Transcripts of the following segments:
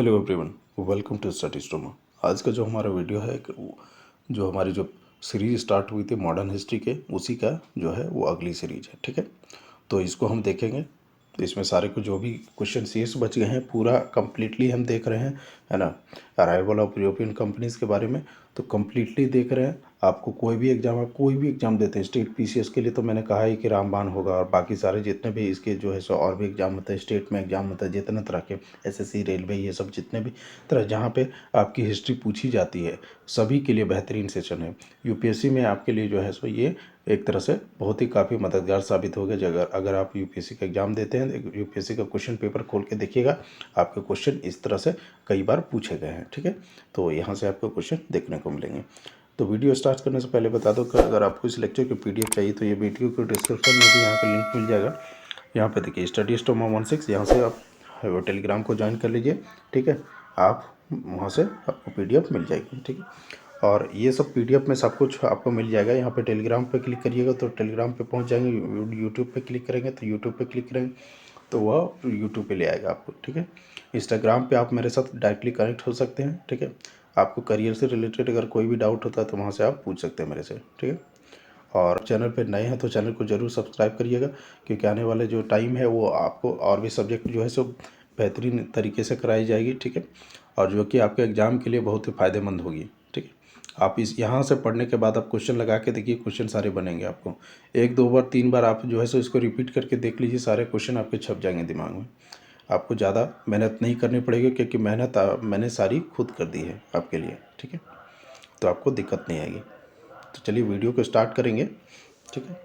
Hello everyone, welcome to study stoma. आज का जो हमारा वीडियो है जो हमारी जो सीरीज स्टार्ट हुई थी मॉडर्न हिस्ट्री के, उसी का जो है वो अगली सीरीज है। ठीक है, तो इसको हम देखेंगे। तो इसमें सारे को जो भी क्वेश्चन शेष बच गए हैं पूरा कंप्लीटली हम देख रहे हैं, है ना। अराइवल ऑफ यूरोपियन कंपनीज़ के बारे में तो कंप्लीटली देख रहे हैं। आपको कोई भी एग्जाम, आप कोई भी एग्जाम देते हैं स्टेट पीसीएस के लिए, तो मैंने कहा ही कि रामबाण होगा, और बाकी सारे जितने भी इसके जो है सो और भी एग्जाम होते हैं, स्टेट में एग्जाम होता है जितने तरह के, एसएससी, रेलवे, ये सब जितने भी तरह जहाँ पे आपकी हिस्ट्री पूछी जाती है, सभी के लिए बेहतरीन सेशन है। यूपीएससी में आपके लिए जो है सो ये एक तरह से बहुत ही काफ़ी मददगार साबित होगा। अगर आप यूपीएससी का एग्ज़ाम देते हैं, यूपीएससी का क्वेश्चन पेपर खोल के देखिएगा, आपके क्वेश्चन इस तरह से कई बार पूछे गए हैं। ठीक है, तो यहाँ से आपको क्वेश्चन देखने को मिलेंगे। तो वीडियो स्टार्ट करने से पहले बता दो कि अगर आपको इस लेक्चर की पीडीएफ चाहिए तो ये वीडियो के डिस्क्रिप्शन में भी यहाँ का लिंक मिल जाएगा। यहाँ पे देखिए स्टडी स्टोमा 16, यहाँ से आप टेलीग्राम को ज्वाइन कर लीजिए। ठीक है, आप वहाँ से आपको पीडीएफ मिल जाएगी। ठीक है, और ये सब पीडीएफ में सब कुछ आपको मिल जाएगा। यहाँ पे टेलीग्राम पे क्लिक करिएगा तो टेलीग्राम पे पहुँच जाएंगे। यूट्यूब पे क्लिक करेंगे तो यूट्यूब पे क्लिक करेंगे तो वह यूट्यूब पे ले आएगा आपको। ठीक है, इंस्टाग्राम पे आप मेरे साथ डायरेक्टली कनेक्ट हो सकते हैं। ठीक है, आपको करियर से रिलेटेड अगर कोई भी डाउट होता है तो वहाँ से आप पूछ सकते हैं मेरे से। ठीक है, और चैनल पे नए हैं तो चैनल को ज़रूर सब्सक्राइब करिएगा, क्योंकि आने वाले जो टाइम है वो आपको और भी सब्जेक्ट जो है सो बेहतरीन तरीके से कराई जाएगी। ठीक है, और जो कि आपके एग्ज़ाम के लिए बहुत ही फ़ायदेमंद होगी। ठीक है, आप इस यहाँ से पढ़ने के बाद आप क्वेश्चन लगा के देखिए, क्वेश्चन सारे बनेंगे। आपको 1-2 बार 3 बार आप जो है सो इसको रिपीट करके देख लीजिए, सारे क्वेश्चन आपके छप जाएंगे दिमाग में। आपको ज़्यादा मेहनत नहीं करनी पड़ेगी, क्योंकि मेहनत मैंने सारी खुद कर दी है आपके लिए। ठीक है, तो आपको दिक्कत नहीं आएगी। तो चलिए वीडियो को स्टार्ट करेंगे। ठीक है,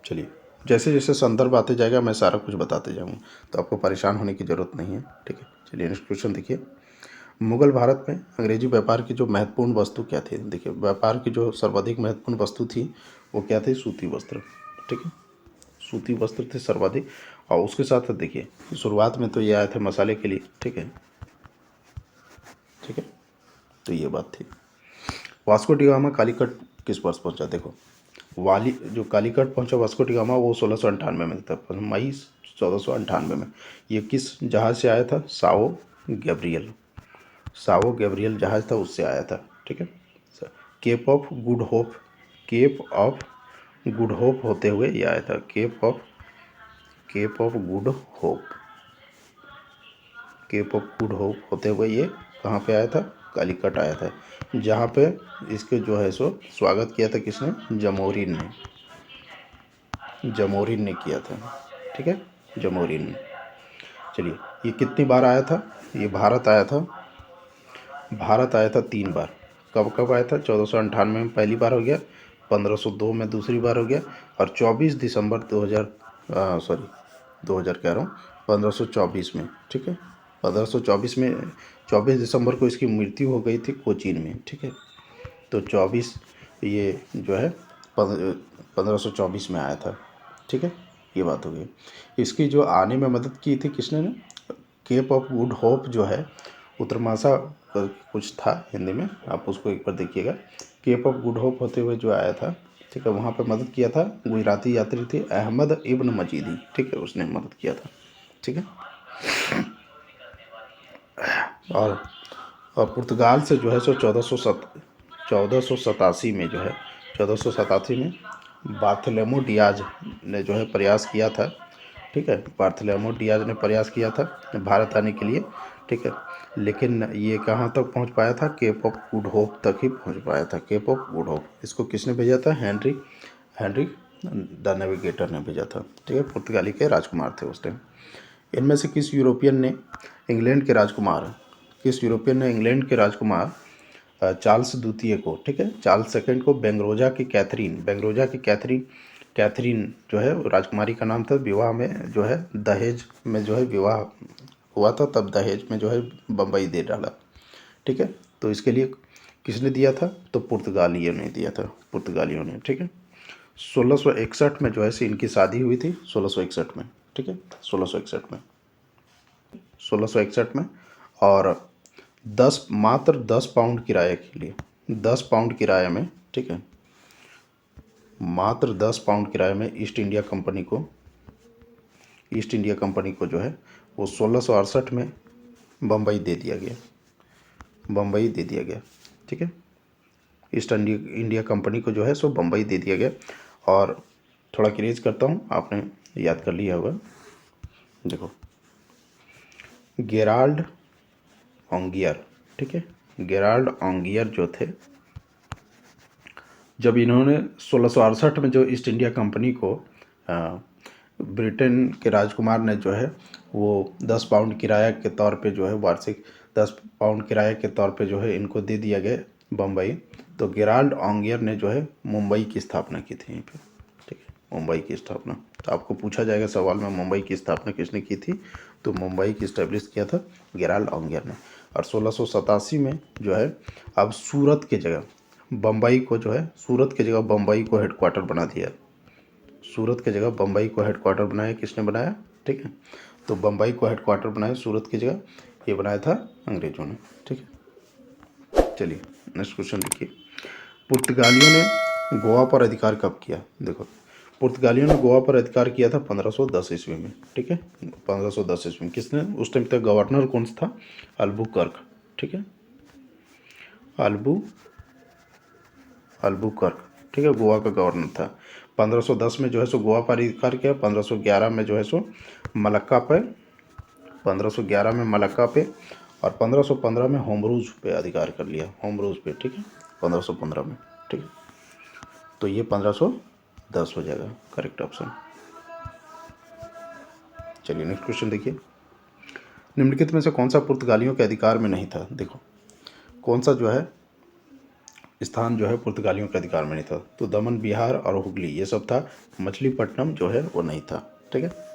चलिए जैसे जैसे संदर्भ आते जाएगा मैं सारा कुछ बताते जाऊँगा, तो आपको परेशान होने की ज़रूरत नहीं है। ठीक है, चलिए नेक्स्ट क्वेश्चन देखिए। मुगल भारत में अंग्रेजी व्यापार की जो महत्वपूर्ण वस्तु क्या थी? देखिए, व्यापार की जो सर्वाधिक महत्वपूर्ण वस्तु थी वो क्या थी? सूती वस्त्र। ठीक है, सूती वस्त्र थे सर्वाधिक। और उसके साथ देखिए शुरुआत में तो ये आए थे मसाले के लिए। ठीक है, ठीक है, तो ये बात थी। वास्को डी गामा कालीकट किस वर्ष पहुंचा? देखो, जो कालीकट पहुंचा वास्को डी गामा वो 1698 में था, मई 1498 में। ये किस जहाज़ से आया था? सावो गैब्रियल जहाज़ था, उससे आया था। ठीक है, Cape of Good Hope, Cape of Good Hope होते हुए ये आया था। Cape of Good Hope, Cape of Good Hope होते हुए ये कहाँ पे आया था? कालीकट आया था, जहाँ पे इसके जो है सो स्वागत किया था किसने? जमोरिन ने किया था। ठीक है, जमोरिन ने। चलिए, ये कितनी बार आया था? ये भारत आया था 3 बार। कब कब आया था? 1498 में पहली बार हो गया, 1502 में दूसरी बार हो गया, और 24 दिसंबर 2000 कह रहा हूँ, 1524 में। ठीक है, 1524 में 24 दिसंबर को इसकी मृत्यु हो गई थी कोचीन में। ठीक है, तो 24 ये जो है 1524 में आया था। ठीक है, ये बात हो गई। इसकी जो आने में मदद की थी किसने ने? केप ऑफ गुड होप जो है, उत्तरमासा कुछ था हिंदी में, आप उसको एक बार देखिएगा। केप ऑफ गुड होप होते हुए जो आया था, ठीक है, वहाँ पर मदद किया था गुजराती यात्री थे अहमद इब्न मजीदी। ठीक है, उसने मदद किया था। ठीक है, और पुर्तगाल से जो है सो 1487 में जो है 1487 में बार्थोलोमेओ डियाज ने जो है प्रयास किया था। ठीक है, बार्थोलोमेओ डियाज ने प्रयास किया था भारत आने के लिए। ठीक है, लेकिन ये कहाँ तक पहुँच पाया था? केप ऑफ गुड होप तक ही पहुँच पाया था। केप ऑफ गुड होप इसको किसने भेजा था? हेनरी द नेविगेटर ने भेजा था। ठीक है, पुर्तगाली के राजकुमार थे उस टाइम। इनमें से किस यूरोपियन ने इंग्लैंड के राजकुमार चार्ल्स द्वितीय को, ठीक है, चार्ल्स सेकंड को बेंगरोजा की कैथरीन जो है राजकुमारी का नाम था, विवाह में जो है दहेज में जो है विवाह हुआ था, तब दहेज में जो है बम्बई दे डाला। ठीक है, तो इसके लिए किसने दिया था? तो पुर्तगालियों ने दिया था, पुर्तगालियों ने। ठीक है, 1661 में जो है इनकी शादी हुई थी, 1661 में। ठीक है, 1661 में, और मात्र 10 पाउंड किराए के लिए, 10 पाउंड किराए में, ठीक है, मात्र 10 पाउंड किराए में ईस्ट इंडिया कंपनी को जो है वो 1668 में बम्बई दे दिया गया, बम्बई दे दिया गया, ठीक है। ईस्ट इंडिया कंपनी को जो है सो बम्बई दे दिया गया। और थोड़ा क्रेज करता हूँ, आपने याद कर लिया होगा। देखो, गेराल्ड ऑन्गियर, ठीक है, गेराल्ड ऑन्गियर जो थे, जब इन्होंने 1668 में जो ईस्ट इंडिया कंपनी को ब्रिटेन के राजकुमार ने जो है वो 10 पाउंड किराया के तौर पे जो है वार्षिक 10 पाउंड किराए के तौर पे जो है इनको दे दिया गया बम्बई। तो गेराल्ड ऑन्गियर ने जो है मुंबई की स्थापना की थी यहीं पे, ठीक है, मुंबई की स्थापना। तो आपको पूछा जाएगा सवाल में, मुंबई की स्थापना किसने की थी? तो मुंबई की इस्टेब्लिश किया था गेराल्ड ऑन्गियर ने। और 1687 में जो है अब सूरत के जगह बम्बई को जो है, सूरत के जगह बम्बई को हेडक्वार्टर बना दिया। सूरत के जगह बम्बई को हेडक्वार्टर बनाया, किसने बनाया? ठीक है, तो बम्बई को हेडक्वार्टर बनाया सूरत की जगह, ये बनाया था अंग्रेजों ने, ठीक है। चलिए नेक्स्ट क्वेश्चन देखिए, पुर्तगालियों ने गोवा पर अधिकार कब किया? देखो, पुर्तगालियों ने गोवा पर अधिकार किया था 1510 ईस्वी में, ठीक है, 1510 ईस्वी में। किसने? उस टाइम तक गवर्नर कौन सा था? अल्बुकर्क, ठीक है, अल्बुकर्क, ठीक है, गोवा का गवर्नर था। 1510 में जो है सो गोवा पर अधिकार किया, 1511 में जो है सो मलक्का पे, 1511 में मलक्का पे, और 1515 में होमरूज पे अधिकार कर लिया, होमरूज पे, ठीक है, 1515 में, ठीक है। तो ये 1510 हो जाएगा करेक्ट ऑप्शन। चलिए नेक्स्ट क्वेश्चन देखिए, निम्नलिखित में से कौन सा पुर्तगालियों के अधिकार में नहीं था? देखो, कौन सा जो है स्थान जो है पुर्तगालियों के अधिकार में नहीं था? तो दमन, बिहार और हुगली ये सब था, मछलीपट्टनम जो है वो नहीं था, ठीक है।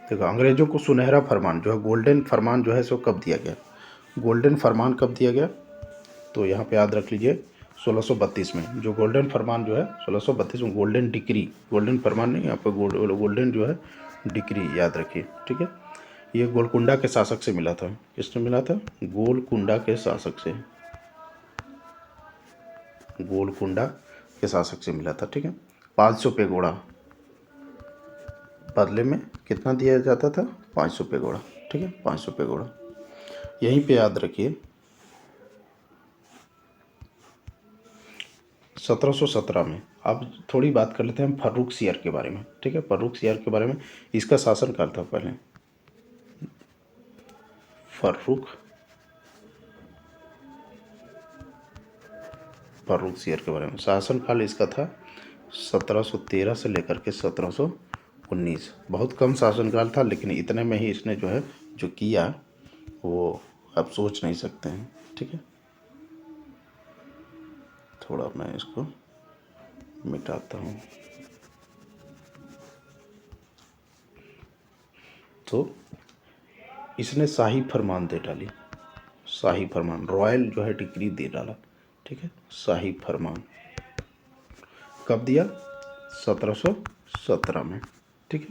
देखो, अंग्रेजों को सुनहरा फरमान जो है, गोल्डन फरमान जो है सो कब दिया गया? गोल्डन फरमान कब दिया गया? तो यहाँ पे याद रख लीजिए 1632 में, जो गोल्डन फरमान जो है 1632 में, गोल्डन डिक्री, गोल्डन फरमान नहीं, यहाँ पे गोल्डन जो है डिक्री याद रखिए, ठीक है। ये गोलकुंडा के शासक से मिला था, किसने मिला था? गोलकुंडा के शासक से, गोलकुंडा के शासक से मिला था, ठीक है। 500 पे घोड़ा बदले में कितना दिया जाता था? 500 पे घोड़ा, ठीक है, 500 पे घोड़ा, यहीं पे याद रखिए। 1717 में, अब थोड़ी बात कर लेते हैं हम फर्रुख सियर के बारे में, ठीक है, फर्रुख सियर के बारे में। इसका शासनकाल था पहले, फर्रुख सियर के बारे में शासनकाल इसका था 1713 से लेकर के 1719। बहुत कम शासनकाल था, लेकिन इतने में ही इसने जो है जो किया वो आप सोच नहीं सकते हैं, ठीक है। थोड़ा मैं इसको मिटाता हूँ। तो इसने शाही फरमान दे डाली, शाही फरमान, रॉयल जो है डिक्री दे डाला, ठीक है, शाही फरमान कब दिया? 1717 में, ठीक है,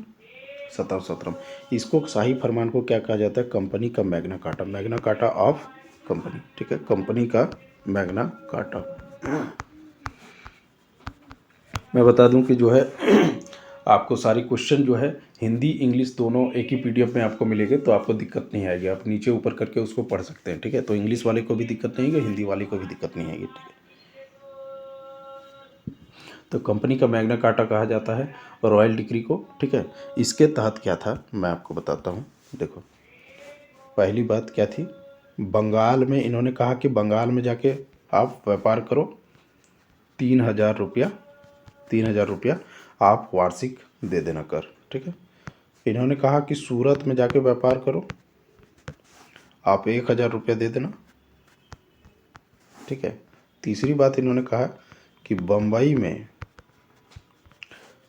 1717 में। इसको शाही फरमान को क्या कहा जाता है? कंपनी का Magna carta, Magna carta of company, ठीक है, कंपनी का मैग्ना कार्टा। मैं बता दूं कि जो है आपको सारी क्वेश्चन जो है हिंदी इंग्लिश दोनों एक ही पीडीएफ में आपको मिलेंगे, तो आपको दिक्कत नहीं आएगी, आप नीचे ऊपर करके उसको पढ़ सकते हैं, ठीक है। तो इंग्लिश वाले को भी दिक्कत नहीं आएगी, हिंदी वाले को भी दिक्कत नहीं आएगी, ठीक है। तो कंपनी का मैग्ना कार्टा कहा जाता है रॉयल डिक्री को, ठीक है। इसके तहत क्या था मैं आपको बताता हूँ। देखो, पहली बात क्या थी, बंगाल में इन्होंने कहा कि बंगाल में जाके आप व्यापार करो, 3,000 रुपया आप वार्षिक दे देना कर, ठीक है। इन्होंने कहा कि सूरत में जाके व्यापार करो, आप 1,000 रुपया दे देना, ठीक है। तीसरी बात इन्होंने कहा कि बम्बई में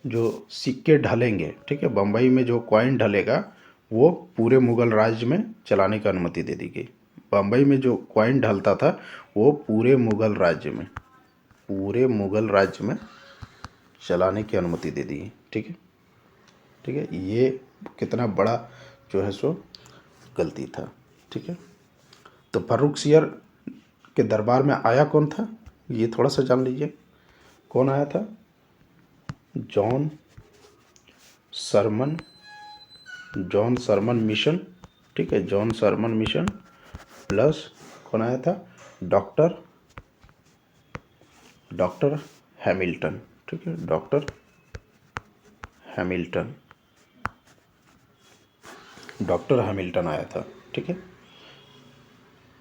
जो सिक्के ढलेंगे, ठीक है, बम्बई में जो कॉइन ढलेगा वो पूरे मुग़ल राज्य में चलाने की अनुमति दे दी गई। बम्बई में जो कॉइन ढलता था वो पूरे मुग़ल राज्य में, पूरे मुग़ल राज्य में चलाने की अनुमति दे दी, ठीक है, ठीक है। ये कितना बड़ा जो है सो गलती था, ठीक है। तो फर्रुख सियर के दरबार में आया कौन था, ये थोड़ा सा जान लीजिए। कौन आया था? जॉन सरमन मिशन ठीक है, जॉन शर्मन मिशन प्लस कौन आया था, डॉक्टर हैमिल्टन, ठीक है, डॉक्टर हैमिल्टन आया था, ठीक है,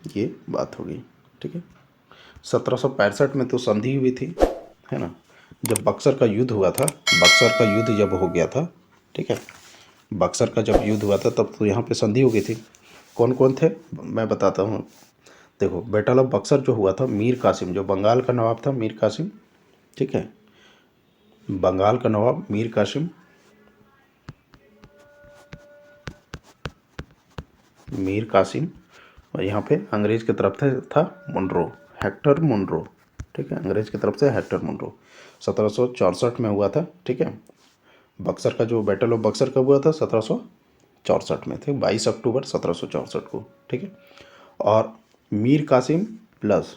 ये बात होगी, ठीक है। 1765 में तो संधि हुई थी, है ना, जब बक्सर का युद्ध हुआ था, बक्सर का युद्ध जब हो गया था, ठीक है, बक्सर का जब युद्ध हुआ था तब तो यहाँ पे संधि हो गई थी। कौन कौन थे मैं बताता हूँ। देखो, बैटल ऑफ बक्सर जो हुआ था, मीर कासिम जो बंगाल का नवाब था, मीर कासिम, ठीक है, बंगाल का नवाब मीर कासिम, और यहाँ पे अंग्रेज की तरफ से था मुनरो, हेक्टर मुनरो, ठीक है, अंग्रेज की तरफ से हेक्टर मुनरो। 1764 में हुआ था, ठीक है। बक्सर का जो बैटल ऑफ बक्सर कब हुआ था, 1764 में थे, 22 अक्टूबर 1764 को, ठीक है। और मीर कासिम प्लस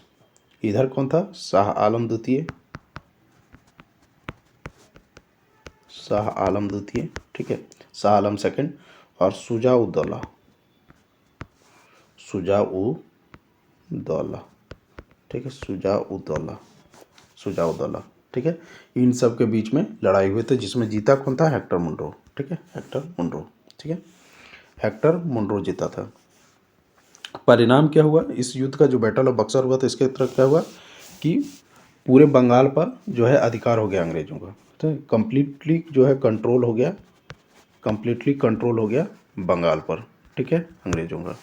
इधर कौन था, शाह आलम द्वितीय, ठीक है, शाह आलम सेकंड, और शुजाउद्दौला, ठीक है, शुजाउद्दौला, ठीक है। इन सब के बीच में लड़ाई हुई थी, जिसमें जीता कौन था, हेक्टर मुनरो, ठीक है, ठीक है, हेक्टर मुनरो जीता था। परिणाम क्या हुआ इस युद्ध का, जो बैटल ऑफ बक्सर हुआ था, इसके तरफ क्या हुआ कि पूरे बंगाल पर जो है अधिकार हो गया अंग्रेजों का, तो कंप्लीटली जो है कंट्रोल हो गया, बंगाल पर, ठीक है, अंग्रेजों का।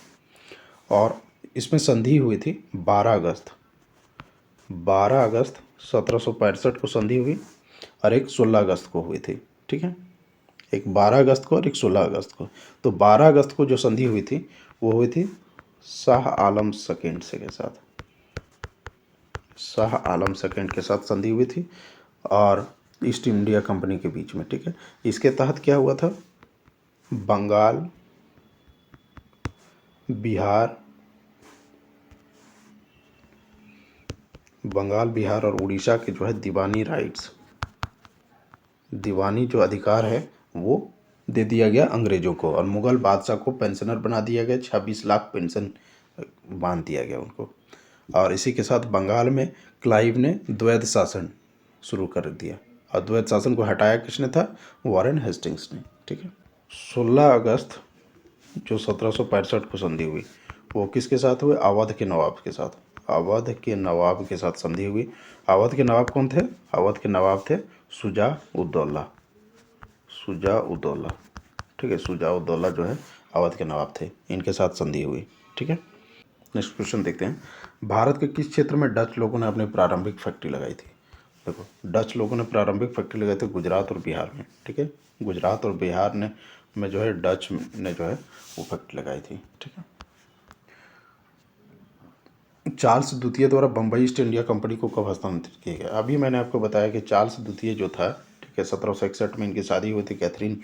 और इसमें संधि हुई थी 12 अगस्त 1765 को संधि हुई, और एक 16 अगस्त को हुई थी, ठीक है, एक 12 अगस्त को और एक 16 अगस्त को। तो 12 अगस्त को जो संधि हुई थी वो हुई थी शाह आलम सेकेंड के साथ संधि हुई थी, और ईस्ट इंडिया कंपनी के बीच में, ठीक है। इसके तहत क्या हुआ था, बंगाल, बिहार और उड़ीसा के जो है दीवानी जो अधिकार है वो दे दिया गया अंग्रेजों को, और मुगल बादशाह को पेंशनर बना दिया गया, 26 लाख पेंशन बांध दिया गया उनको। और इसी के साथ बंगाल में क्लाइव ने द्वैध शासन शुरू कर दिया, और द्वैध शासन को हटाया किसने था, वॉरेन हेस्टिंग्स ने, ठीक है। 16 अगस्त जो 1765 को संधि हुई वो किसके साथ हुई, अवध के नवाब के साथ संधि हुई। अवध के नवाब कौन थे, अवध के नवाब थे शुजाउद्दौला, ठीक है, शुजाउद्दौला जो है अवध के नवाब थे, इनके साथ संधि हुई, ठीक है। नेक्स्ट क्वेश्चन देखते हैं, भारत के किस क्षेत्र में डच लोगों ने अपनी प्रारंभिक फैक्ट्री लगाई थी। देखो, डच लोगों ने प्रारंभिक फैक्ट्री लगाई थी गुजरात और बिहार में, ठीक है, गुजरात और बिहार में जो है डच ने जो है वो फैक्ट्री लगाई थी, ठीक है। चार्ल्स द्वितीय द्वारा बम्बई ईस्ट इंडिया कंपनी को कब हस्तांतरित किया गया। अभी मैंने आपको बताया कि चार्ल्स द्वितीय जो था, ठीक है, 1761 में इनकी शादी हुई थी कैथरीन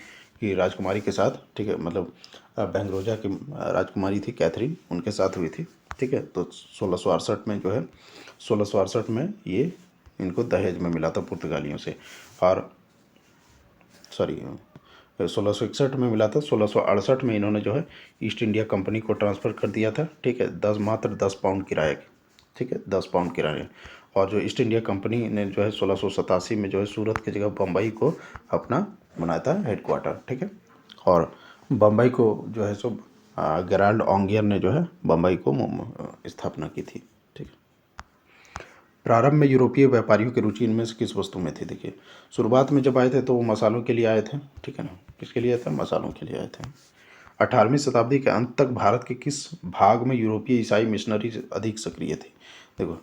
की राजकुमारी के साथ, ठीक है, मतलब बेंगरोजा की राजकुमारी थी कैथरीन, उनके साथ हुई थी, ठीक है। तो 1668 में जो है 1668 में ये इनको दहेज में मिला था पुर्तगालियों से, और 1661 में मिला था, 1668 में इन्होंने जो है ईस्ट इंडिया कंपनी को ट्रांसफ़र कर दिया था, ठीक है, मात्र 10 पाउंड किराए, ठीक है, 10 पाउंड किराए। और जो ईस्ट इंडिया कंपनी ने जो है 1687 में जो है सूरत की जगह बम्बई को अपना बनाया था हेडक्वार्टर, ठीक है। और बम्बई को जो है सो गेराल्ड ऑन्गियर ने जो है बम्बई को स्थापना की थी, ठीक है। प्रारंभ में यूरोपीय व्यापारियों की रुचि इनमें से किस वस्तु में थी। देखिए, शुरुआत में जब आए थे तो वो मसालों के लिए आए थे, ठीक है ना, किसके लिए आए थे, मसालों के लिए आए थे। 18वीं शताब्दी के अंत तक भारत के किस भाग में यूरोपीय ईसाई मिशनरी अधिक सक्रिय थे। देखो,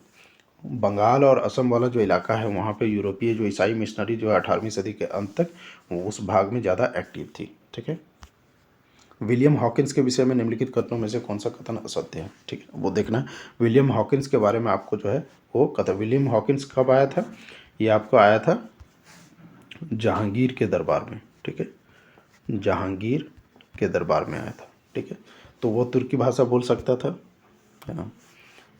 बंगाल और असम वाला जो इलाका है वहाँ पे यूरोपीय जो ईसाई मिशनरी जो है 18वीं सदी के अंत तक वो उस भाग में ज़्यादा एक्टिव थी, ठीक है। विलियम हॉकिंस के विषय में निम्नलिखित कथनों में से कौन सा कथन असत्य है, ठीक है, वो देखना। विलियम हॉकिंस के बारे में आपको जो है वो कथन, विलियम हॉकिंस कब आया था, ये आपको आया था जहांगीर के दरबार में, ठीक है, जहांगीर के दरबार में आया था, ठीक है। तो वो तुर्की भाषा बोल सकता था, है ना,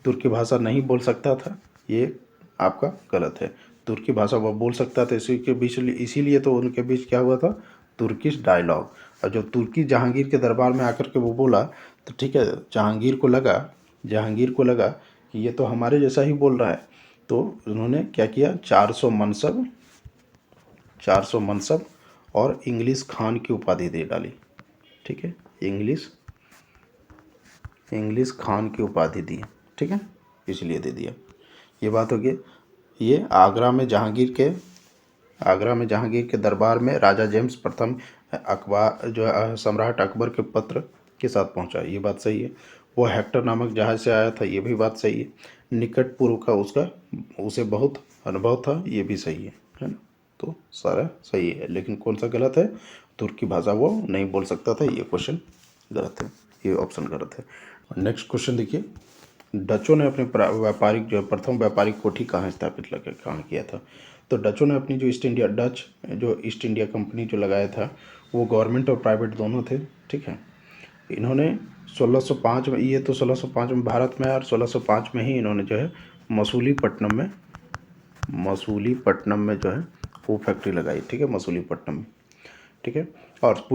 तुर्की भाषा नहीं बोल सकता था, ये आपका गलत है। तुर्की भाषा वो बोल सकता था, इसी के बीच इसीलिए तो उनके बीच क्या हुआ था, तुर्किश डायलॉग। और जो तुर्की जहांगीर के दरबार में आकर के वो बोला, तो ठीक है, जहांगीर को लगा कि ये तो हमारे जैसा ही बोल रहा है, तो उन्होंने क्या किया, 400 मनसब और इंग्लिश खान की उपाधि दे डाली। ठीक है, इंग्लिश खान की उपाधि दी। ठीक है, इसलिए दे दिया। ये बात होगी। ये आगरा में जहांगीर के दरबार में राजा जेम्स प्रथम अकबर जो है सम्राट अकबर के पत्र के साथ पहुंचा, ये बात सही है। वो हेक्टर नामक जहाज से आया था, ये भी बात सही है। निकट पूर्व का उसे बहुत अनुभव था, ये भी सही है ना। तो सारा सही है, लेकिन कौन सा गलत है, तुर्की भाषा वो नहीं बोल सकता था, ये क्वेश्चन गलत है, ये ऑप्शन गलत है। नेक्स्ट क्वेश्चन देखिए, डचों ने अपने प्रथम व्यापारिक कोठी कहाँ स्थापित कहाँ किया था। तो डचों ने अपनी जो ईस्ट इंडिया कंपनी जो लगाया था, वो गवर्नमेंट और प्राइवेट दोनों थे। ठीक है, इन्होंने 1605 में, ये तो 1605 में भारत में, और 1605 में ही इन्होंने जो है मसूलीपट्टनम में जो है वो फैक्ट्री लगाई। ठीक है, मसूलीपट्टनम में। ठीक है, और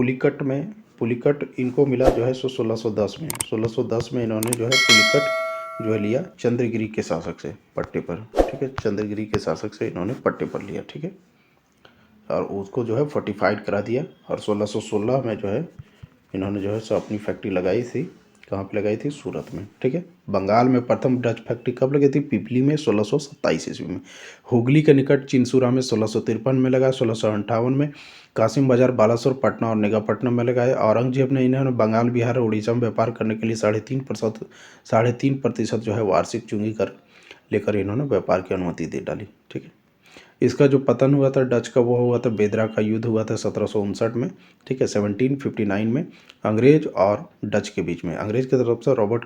पुलिकट इनको मिला जो है 1610 में इन्होंने जो है पुलिकट जो है लिया चंद्रगिरी के शासक से पट्टे पर। ठीक है, चंद्रगिरी के शासक से इन्होंने पट्टे पर लिया। ठीक है, और उसको जो है फोर्टिफाइड करा दिया, और 1616 में जो है इन्होंने जो है सो अपनी फैक्ट्री लगाई थी। कहाँ पे लगाई थी, सूरत में। ठीक है, बंगाल में प्रथम डच फैक्ट्री कब लगी थी, पिपली में 1627 ईस्वी में। हुगली के निकट चिंसुरा में 1653 में लगा। 1658 में कासिम बाजार, बालासोर, पटना और निगापट्टनम में लगाए। औरंगजेब ने इन्होंने बंगाल, बिहार और उड़ीसा में व्यापार करने के लिए 3.5% जो है वार्षिक चुंगी कर लेकर इन्होंने व्यापार की अनुमति दे डाली। ठीक है, इसका जो पतन हुआ था डच का, वो हुआ था बेदरा का युद्ध हुआ था 1759 में। ठीक है, 1759 में अंग्रेज और डच के बीच में। अंग्रेज की तरफ से रॉबर्ट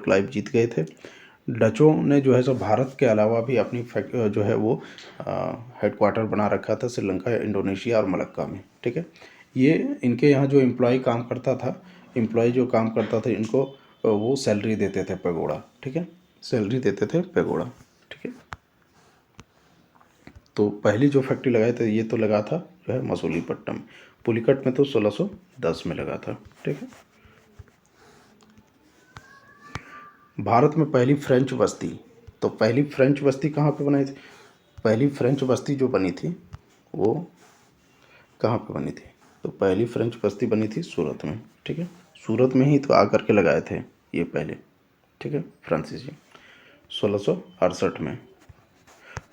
क्लाइव जीत गए थे। डचों ने जो है सो भारत के अलावा भी अपनी जो है वो हेडक्वार्टर बना रखा था श्रीलंका, इंडोनेशिया और मलक्का में। ठीक है, ये इनके यहाँ जो एम्प्लॉय जो काम करता था इनको वो सैलरी देते थे पैगोडा। ठीक है, सैलरी देते थे पैगोडा। ठीक है, तो पहली जो फैक्ट्री लगाए थे ये तो लगा था जो है मसूलीपट्टनम। पुलिकट में तो 1610 में लगा था। ठीक है, भारत में पहली फ्रेंच बस्ती, तो पहली फ्रेंच बस्ती कहाँ पे बनाई थी, पहली फ्रेंच बस्ती जो बनी थी वो कहाँ पे बनी थी, तो पहली फ्रेंच बस्ती बनी थी सूरत में। ठीक है, सूरत में ही तो आकर के लगाए थे ये पहले। ठीक है, फ्रांसीसी 1668 में।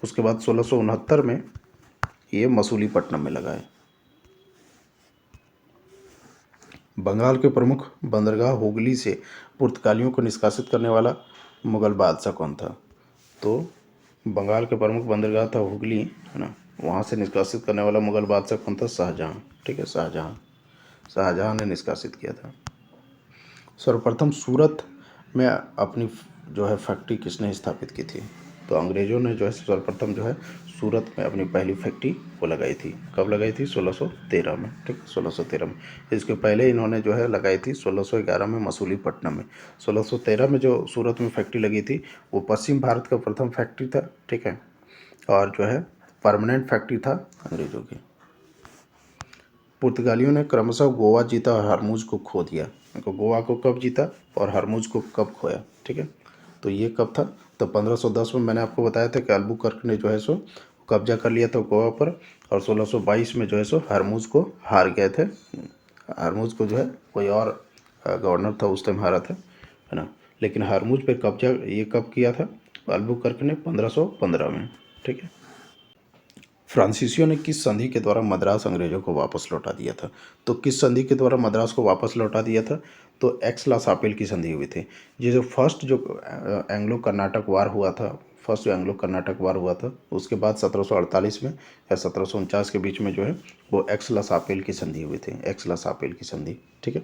उसके बाद 1669 में ये मसूलीपट्टनम में लगाए। बंगाल के प्रमुख बंदरगाह हुगली से पुर्तगालियों को निष्कासित करने वाला मुगल बादशाह कौन था। तो बंगाल के प्रमुख बंदरगाह था हुगली, है ना, वहाँ से निष्कासित करने वाला मुगल बादशाह कौन था, शाहजहाँ। ठीक है, शाहजहाँ ने निष्कासित किया था। सर्वप्रथम सूरत में अपनी जो है फैक्ट्री किसने स्थापित की थी, तो अंग्रेज़ों ने जो है सर्वप्रथम जो है सूरत में अपनी पहली फैक्ट्री वो लगाई थी। कब लगाई थी, 1613 में। ठीक है, 1613 में। इसके पहले इन्होंने जो है लगाई थी 1611 में मसूलीपट्टनम में। 1613 में जो सूरत में फैक्ट्री लगी थी वो पश्चिम भारत का प्रथम फैक्ट्री था। ठीक है, और जो है परमानेंट फैक्ट्री था अंग्रेज़ों की। पुर्तगालियों ने क्रमशः गोवा जीता और हरमुज को खो दिया। तो गोवा को कब जीता और हरमुज को कब खोया। ठीक है, तो ये कब था, तो 1510 में मैंने आपको बताया था कि अल्बुकर्क ने जो है सो कब्जा कर लिया था गोवा पर, और 1622 में जो है सो हरमुज को हार गए थे। हरमुज को जो है कोई और गवर्नर था उस टाइम हारा था, है ना, लेकिन हरमुज पे कब्जा ये कब किया था, अल्बुकर्क ने 1515 में। ठीक है, फ्रांसीसियों ने किस संधि के द्वारा मद्रास अंग्रेजों को वापस लौटा दिया था, तो किस संधि के द्वारा मद्रास को वापस लौटा दिया था, तो एक्स ला सापेल की संधि हुई थी। ये जो फर्स्ट जो एंग्लो कर्नाटक वार हुआ था, उसके बाद 1748 में या 1749 के बीच में जो है वो एक्स ला सापेल की संधि हुई थी, एक्स ला सापेल की संधि। ठीक है,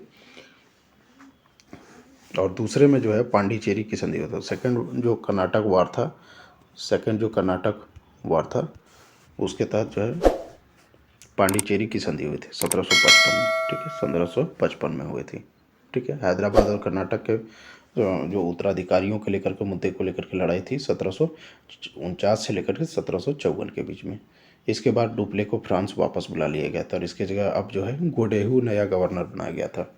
और दूसरे में जो है पांडिचेरी की संधि हुआ था। सेकंड जो कर्नाटक वार था उसके तहत जो है पांडिचेरी की संधि हुई थी 1755 में। ठीक है, 1755 में हुई थी। ठीक है, हैदराबाद और कर्नाटक के जो उत्तराधिकारियों के लेकर के मुद्दे को लेकर के लड़ाई थी 1749 से लेकर के 1754 के बीच में। इसके बाद डुप्ले को फ्रांस वापस बुला लिया गया था और इसके जगह अब जो है गोडेहू नया गवर्नर बनाया गया था।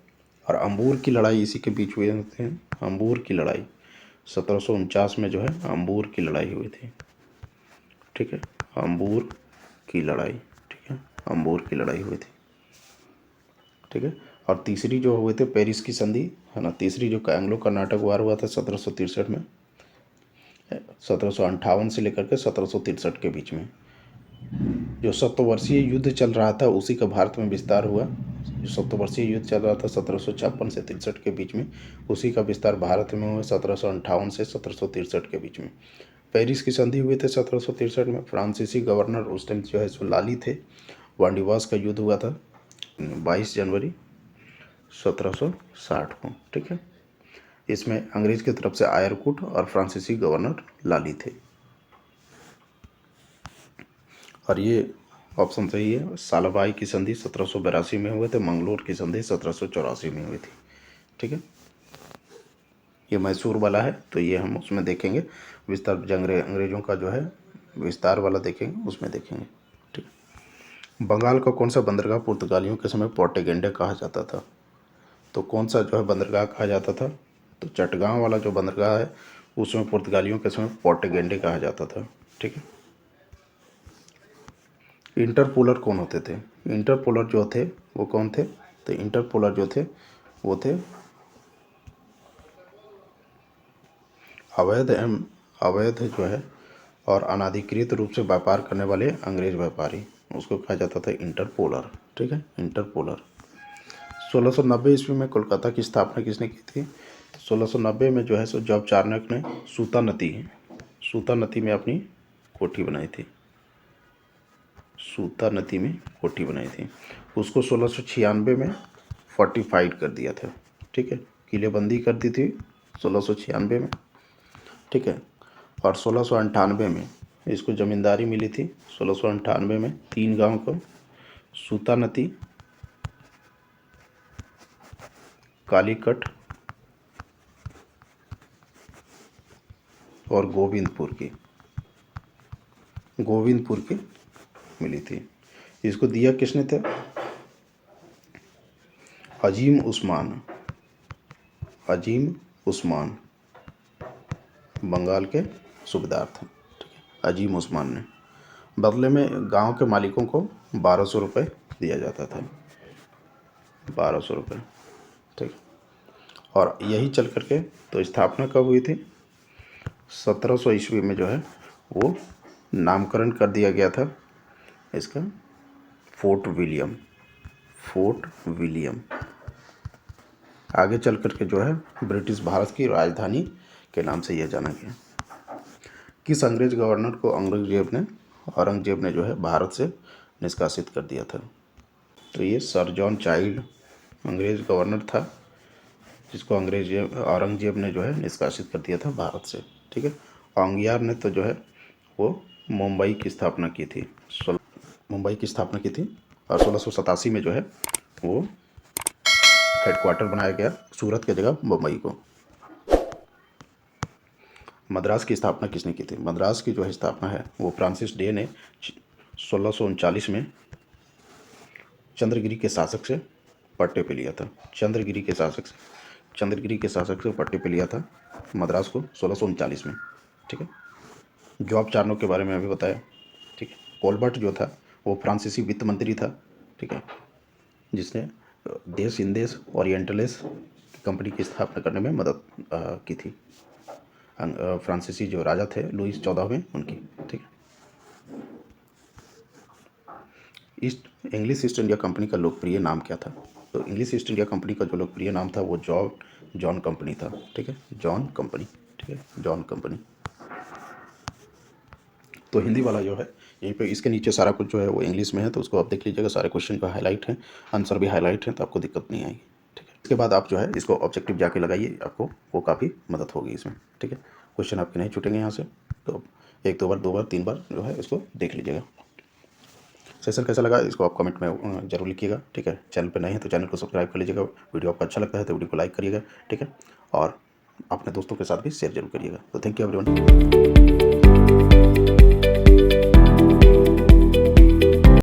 और अंबूर की लड़ाई इसी के बीच हुए थे। अंबूर की लड़ाई 1749 में जो है अंबूर की लड़ाई हुई थी। ठीक है, अंबूर की लड़ाई, ठीक है, अंबूर की लड़ाई हुई थी। ठीक है, और तीसरी जो हुए थे पेरिस की संधि है ना, तीसरी जो एंग्लो कर्नाटक वार हुआ था 1763 में, 1758 से लेकर के 1763 के बीच में। जो सत्तवर्षीय युद्ध चल रहा था उसी का भारत में विस्तार हुआ। जो सत्तवर्षीय युद्ध चल रहा था 1756 से 63 के बीच में, उसी का विस्तार भारत में हुआ 1758 से 1763 के बीच में। पेरिस की संधि हुई थे 1763 में। फ्रांसीसी गवर्नर उस टाइम जो है सो लाली थे। वांडीवास का युद्ध हुआ था 22 जनवरी 1760 को। ठीक है, इसमें अंग्रेज की तरफ से आयरकुट और फ्रांसीसी गवर्नर लाली थे। और ये ऑप्शन सही है। सालाबाई की संधि 1782 में हुए थे। मंगलोर की संधि 1784 में हुई थी। ठीक है, ये मैसूर वाला है तो ये हम उसमें देखेंगे विस्तार, अंग्रेजों का जो है विस्तार वाला देखेंगे, उसमें देखेंगे। ठीक है, बंगाल का कौन सा बंदरगाह पुर्तगालियों के समय पोर्टगेंडे कहा जाता था? तो कौन सा जो है बंदरगाह कहा जाता था? तो चटगांव वाला जो बंदरगाह है उसमें पुर्तगालियों के समय पोर्टगेंडे कहा जाता था। ठीक है, इंटरपोलर कौन होते थे? इंटरपोलर जो थे वो कौन थे? तो इंटरपोलर जो थे वो थे अवैध जो है और अनाधिकृत रूप से व्यापार करने वाले अंग्रेज व्यापारी, उसको कहा जाता था इंटरपोलर। ठीक है, इंटरपोलर। 1690 ईस्वी में कोलकाता की स्थापना किसने की थी? तो 1690 में जो है सो जॉर्ज चार्नक ने सूता नदी में अपनी कोठी बनाई थी। सूता नदी में कोठी बनाई थी। उसको 1696 में फोर्टिफाइड कर दिया था। ठीक है, किलेबंदी कर दी थी 1696 में। ठीक है, और 1698 में इसको ज़मींदारी मिली थी। 1698 में 3 गांव को सूता नदी, कालीकट और गोविंदपुर की मिली थी। इसको दिया किसने थे? अजीम उस्मान बंगाल के सूबेदार थे। ठीक है, अजीम उस्मान ने। बदले में गांव के मालिकों को 1200 रुपये दिया जाता था। 1200 रुपये। ठीक, और यही चल करके तो स्थापना कब हुई थी? 1700 ईस्वी में जो है वो नामकरण कर दिया गया था इसका फोर्ट विलियम। आगे चल करके जो है ब्रिटिश भारत की राजधानी के नाम से यह जाना गया। किस अंग्रेज गवर्नर को औरंगजेब ने जो है भारत से निष्कासित कर दिया था? तो ये सर जॉन चाइल्ड अंग्रेज गवर्नर था जिसको औरंगजेब ने जो है निष्कासित कर दिया था भारत से। ठीक है, औंगियार ने तो जो है वो मुंबई की स्थापना की थी और 1687 में जो है वो हेडक्वार्टर बनाया गया सूरत के जगह मुंबई को। मद्रास की स्थापना किसने की थी? मद्रास की जो है स्थापना है वो फ्रांसिस डे ने 1639 में चंद्रगिरी के शासक से पट्टे पे लिया था। चंद्रगिरी के शासक से पट्टे पे लिया था मद्रास को 1639 में। ठीक है, जॉर्ज चार्नोक के बारे में अभी बताया। ठीक है, कोलबर्ट जो था वो फ्रांसीसी वित्त मंत्री था। ठीक है, जिसने देश इंदेश ओरिएंटलेस कंपनी की स्थापना करने में मदद की थी। फ्रांसीसी जो राजा थे लुईस 14वें उनकी। ठीक है, इंग्लिश ईस्ट इंडिया कंपनी का लोकप्रिय नाम क्या था? तो इंग्लिश ईस्ट इंडिया कंपनी का जो लोकप्रिय नाम था वो जॉन कंपनी था। ठीक है, जॉन कंपनी। तो हिंदी वाला जो है यहीं पे इसके नीचे सारा कुछ जो है वो इंग्लिश में है, तो उसको आप देख लीजिएगा। सारे क्वेश्चन का हाईलाइट है, आंसर भी हाईलाइट है, तो आपको दिक्कत नहीं आएगी। ठीक है, इसके बाद आप जो है इसको ऑब्जेक्टिव जाके लगाइए, आपको वो काफ़ी मदद होगी इसमें। ठीक है, क्वेश्चन आपके नहीं छूटेंगे यहाँ से, तो 1-2 बार 3 बार जो है इसको देख लीजिएगा। सेशन कैसा लगा इसको आप कमेंट में जरूर लिखिएगा। ठीक है, चैनल पर नए हैं तो चैनल को सब्सक्राइब कर लीजिएगा। वीडियो आपको अच्छा लगता है तो वीडियो को लाइक करिएगा। ठीक है, और अपने दोस्तों के साथ भी शेयर जरूर करिएगा। तो थैंक यू एवरीवन।